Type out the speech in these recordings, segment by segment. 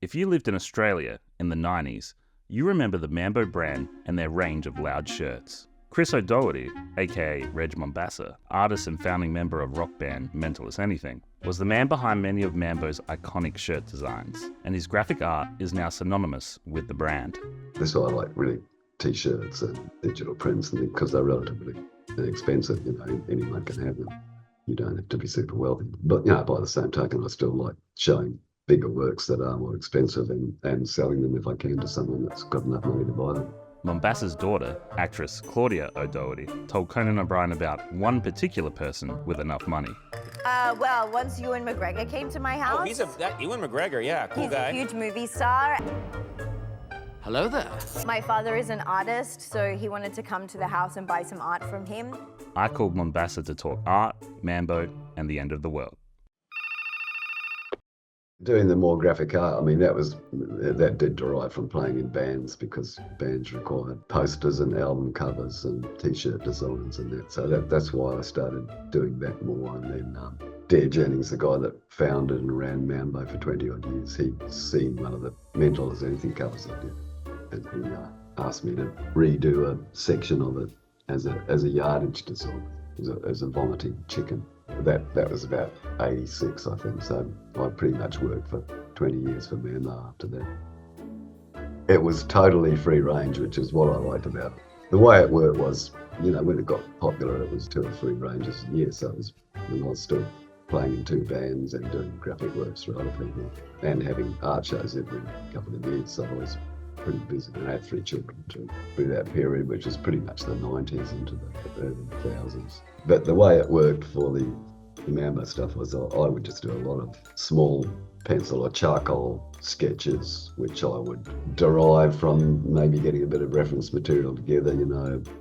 If you lived in Australia in the 90s, you remember the Mambo brand and their range of loud shirts. Chris O'Doherty, aka Reg Mombassa, artist and founding member of rock band Mental as Anything, was the man behind many of Mambo's iconic shirt designs, and his graphic art is now synonymous with the brand. That's why I like really t-shirts and digital prints, and because they're relatively inexpensive, anyone can have them. You don't have to be super wealthy. But by the same token, I still like showing bigger works that are more expensive and selling them if I can to someone that's got enough money to buy them. Mombassa's daughter, actress Claudia O'Doherty, told Conan O'Brien about one particular person with enough money. Well, once Ewan McGregor came to my house. Oh, Ewan McGregor, yeah, cool guy. He's a huge movie star. Hello there. My father is an artist, so he wanted to come to the house and buy some art from him. I called Mombassa to talk art, Mambo, and the end of the world. Doing the more graphic art, that did derive from playing in bands, because bands required posters and album covers and t-shirt designs and that. So that's why I started doing that more. And then Dare Jennings, the guy that founded and ran Mambo for 20 odd years, he'd seen one of the Mental as Anything covers I did, and he asked me to redo a section of it as a yardage design, as a vomiting chicken. That was about 86, I think, so I pretty much worked for 20 years for Mambo after that. It was totally free range, which is what I liked about it. The way it worked was, when it got popular, it was 2 or 3 ranges a year, so I was still playing in 2 bands and doing graphic works for other people and having art shows every couple of years, so I was pretty busy. I had 3 children through that period, which was pretty much the 90s into the early 2000s. But the way it worked for the Mambo stuff was I would just do a lot of small pencil or charcoal sketches, which I would derive from maybe getting a bit of reference material together,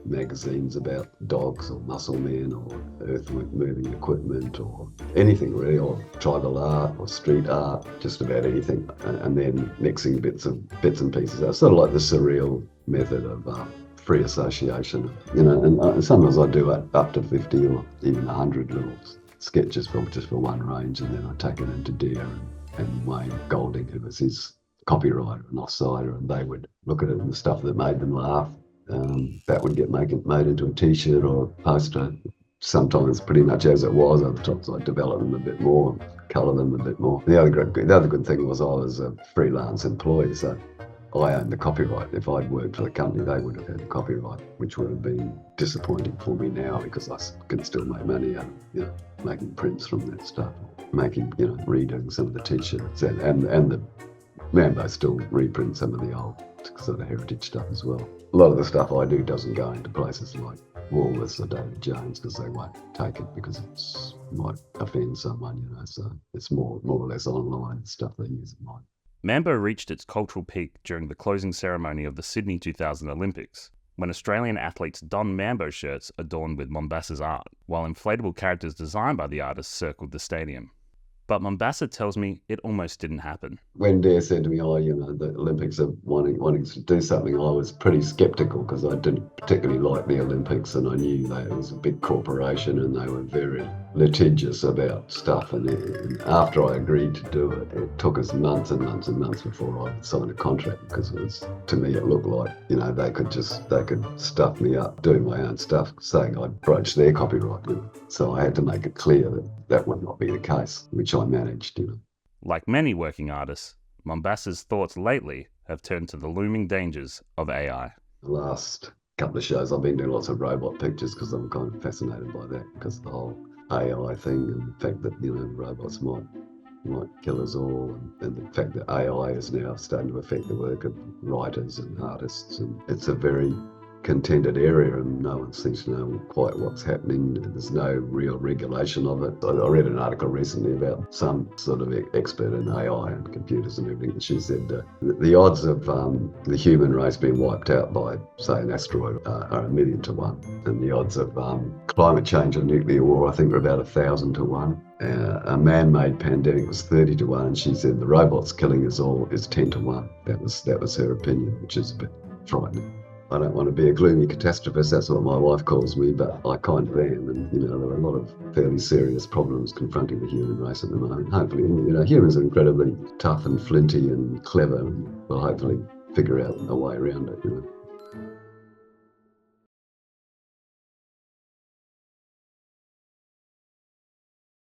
magazines about dogs or muscle men or earthwork moving equipment or anything really, or tribal art or street art, just about anything, and then mixing bits and pieces. That's sort of like the surreal method of free association, and sometimes I do up to 50 or even 100 little sketches just for one range, and then I take it into Deer and Wayne Golding, who was his copywriter and offsider, and they would look at it and the stuff that made them laugh. That would get made into a t-shirt or a poster, sometimes pretty much as it was. Other times I'd develop them a bit more, colour them a bit more. The other good thing was I was a freelance employee, so I owned the copyright. If I'd worked for the company, they would have had the copyright, which would have been disappointing for me now, because I can still make money out of making prints from that stuff, redoing some of the t-shirts, and the Mambo still reprint some of the old sort of heritage stuff as well. A lot of the stuff I do doesn't go into places like Woolworths or David Jones, because they won't take it because it might offend someone, so it's more or less online stuff they use at mine. Mambo reached its cultural peak during the closing ceremony of the Sydney 2000 Olympics, when Australian athletes donned Mambo shirts adorned with Mombassa's art, while inflatable characters designed by the artist circled the stadium. But Mombassa tells me it almost didn't happen. When Dare said to me, the Olympics are wanting to do something, I was pretty sceptical, because I didn't particularly like the Olympics, and I knew that it was a big corporation and they were very litigious about stuff. And after I agreed to do it, it took us months and months and months before I signed a contract, because to me it looked like, they could stuff me up doing my own stuff, saying I'd broached their copyright. So I had to make it clear that would not be the case, which I managed. Like many working artists, Mombassa's thoughts lately have turned to the looming dangers of AI. The last couple of shows I've been doing lots of robot pictures, because I'm kind of fascinated by that, because of the whole AI thing, and the fact that robots might kill us all, and the fact that AI is now starting to affect the work of writers and artists, and it's a very contended area, and no one seems to know quite what's happening. There's no real regulation of it. I read an article recently about some sort of expert in AI and computers and everything, and she said the odds of the human race being wiped out by, say, an asteroid are 1,000,000 to 1, and the odds of climate change or nuclear war, I think, are about 1,000 to 1. A man-made pandemic was 30 to 1, and she said the robots killing us all is 10 to 1. That was her opinion, which is a bit frightening. I don't want to be a gloomy catastrophist, that's what my wife calls me, but I kind of am. And, you know, there are a lot of fairly serious problems confronting the human race at the moment. Hopefully, you know, humans are incredibly tough and flinty and clever, and we'll hopefully figure out a way around it, you know.